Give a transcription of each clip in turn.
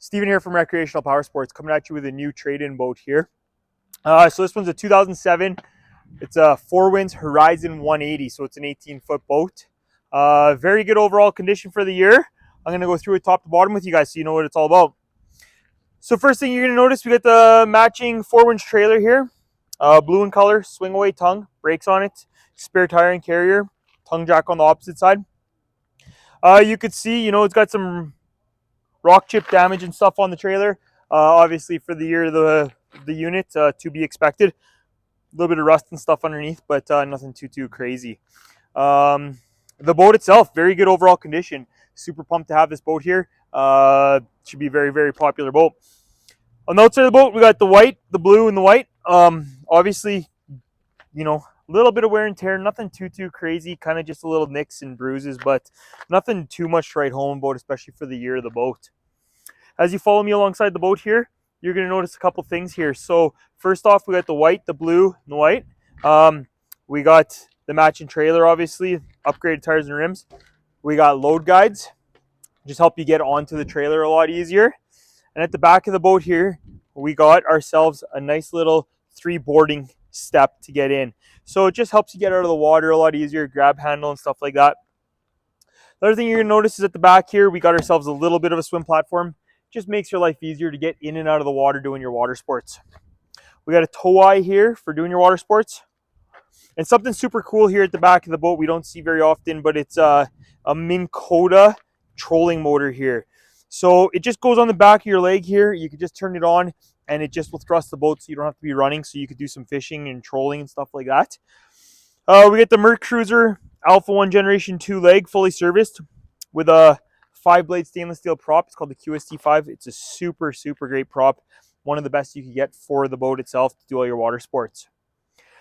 Steven here from Recreational Power Sports, coming at you with a new trade-in boat here. So this one's a 2007. It's a 4Winds Horizon 180, so it's an 18-foot boat. Very good overall condition for the year. I'm going to go through it top to bottom with you guys so you know what it's all about. So first thing you're going to notice, we got the matching 4Winds trailer here. Blue in color, swing away tongue, brakes on it, spare tire and carrier, tongue jack on the opposite side. You could see, it's got some rock chip damage and stuff on the trailer. Obviously for the year of the unit, to be expected. A little bit of rust and stuff underneath, but nothing too crazy. The boat itself, very good overall condition. Super pumped to have this boat here. Should be a very popular boat. On the outside of the boat, we got the white, the blue, and the white. Obviously, a little bit of wear and tear, nothing too crazy, kind of just a little nicks and bruises, but nothing too much to write home about, especially for the year of the boat. As you follow me alongside the boat here, you're going to notice a couple things here. So first off, we got the white, the blue, and the white. We got the matching trailer, obviously, upgraded tires and rims. We got load guides, just help you get onto the trailer a lot easier. And at the back of the boat here, we got ourselves a nice little 3 boarding step to get in. So it just helps you get out of the water a lot easier, grab handle and stuff like that. The other thing you're going to notice is at the back here, we got ourselves a little bit of a swim platform. Just makes your life easier to get in and out of the water doing your water sports. We got a tow eye here for doing your water sports. And something super cool here at the back of the boat we don't see very often, but it's a Minn Kota trolling motor here. So it just goes on the back of your leg here. You can just turn it on and it just will thrust the boat so you don't have to be running, so you could do some fishing and trolling and stuff like that. We get the Mercruiser Alpha 1 Generation 2 leg, fully serviced with a 5-blade stainless steel prop. It's called the QST5. It's a super great prop. One of the best you could get for the boat itself to do all your water sports.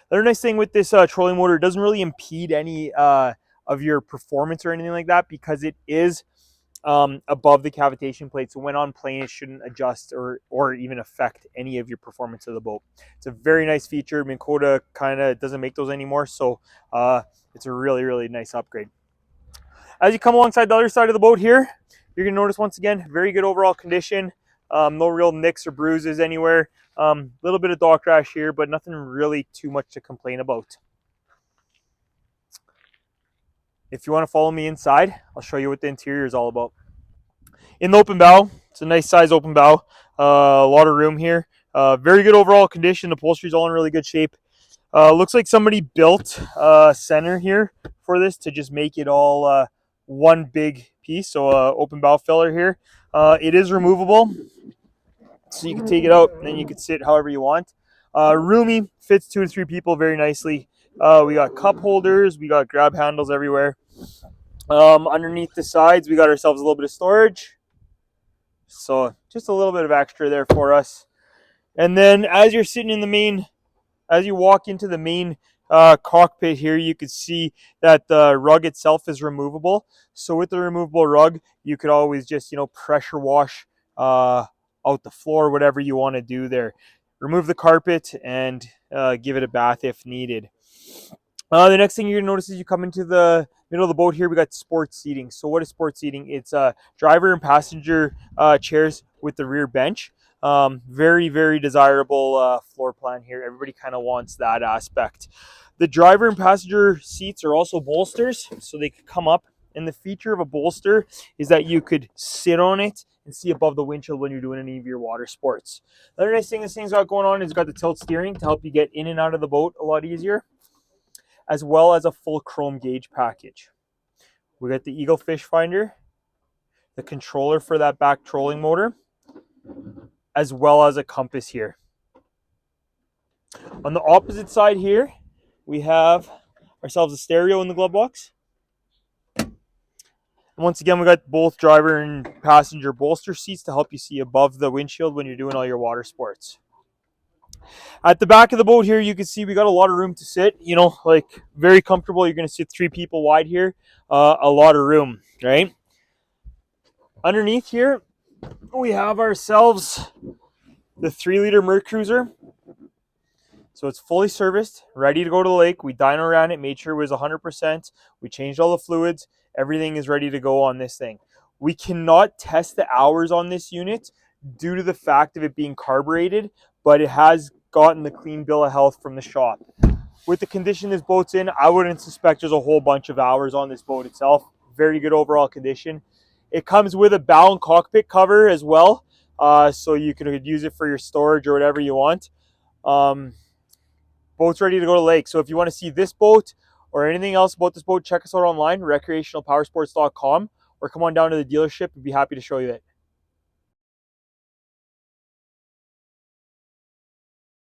The other nice thing with this trolling motor, it doesn't really impede any of your performance or anything like that, because it is above the cavitation plate. So when on plane, it shouldn't adjust or even affect any of your performance of the boat. It's a very nice feature. Minn Kota kind of doesn't make those anymore, so it's a really nice upgrade. As you come alongside the other side of the boat here, you're going to notice once again, very good overall condition. No real nicks or bruises anywhere. Little bit of dock rash here, but nothing really too much to complain about. If you want to follow me inside, I'll show you what the interior is all about. In the open bow, it's a nice size open bow. A lot of room here. Very good overall condition. The upholstery is all in really good shape. Looks like somebody built a center here for this to just make it all one big piece. So open bow filler here. It is removable, so you can take it out and then you can sit however you want. Roomy, fits 2 to 3 people very nicely. We got cup holders, we got grab handles everywhere. Underneath the sides, we got ourselves a little bit of storage. So just a little bit of extra there for us. And then as you're sitting in the main, as you walk into the main cockpit here, you can see that the rug itself is removable. So with the removable rug, you could always just, pressure wash out the floor, whatever you want to do there. Remove the carpet and give it a bath if needed. The next thing you're going to notice is you come into the middle of the boat here, we got sports seating. So what is sports seating? It's driver and passenger chairs with the rear bench. Very desirable floor plan here. Everybody kind of wants that aspect. The driver and passenger seats are also bolsters, so they could come up. And the feature of a bolster is that you could sit on it and see above the windshield when you're doing any of your water sports. The other nice thing this thing's got going on is it's got the tilt steering to help you get in and out of the boat a lot easier, as well as a full chrome gauge package. We got the Eagle fish finder, the controller for that back trolling motor, as well as a compass here. On the opposite side here, we have ourselves a stereo in the glove box. And once again, we got both driver and passenger bolster seats to help you see above the windshield when you're doing all your water sports. At the back of the boat here, you can see we got a lot of room to sit, very comfortable. You're going to sit 3 people wide here. A lot of room, right? Underneath here, we have ourselves the 3-liter Mercruiser. So it's fully serviced, ready to go to the lake. We dyno ran it, made sure it was 100%. We changed all the fluids. Everything is ready to go on this thing. We cannot test the hours on this unit due to the fact of it being carbureted, but it has gotten the clean bill of health from the shop. With the condition this boat's in, I wouldn't suspect there's a whole bunch of hours on this boat itself. Very good overall condition. It comes with a bow and cockpit cover as well, so you could use it for your storage or whatever you want. Boat's ready to go to the lake. So if you want to see this boat or anything else about this boat, check us out online, recreationalpowersports.com, or come on down to the dealership. We'd be happy to show you it.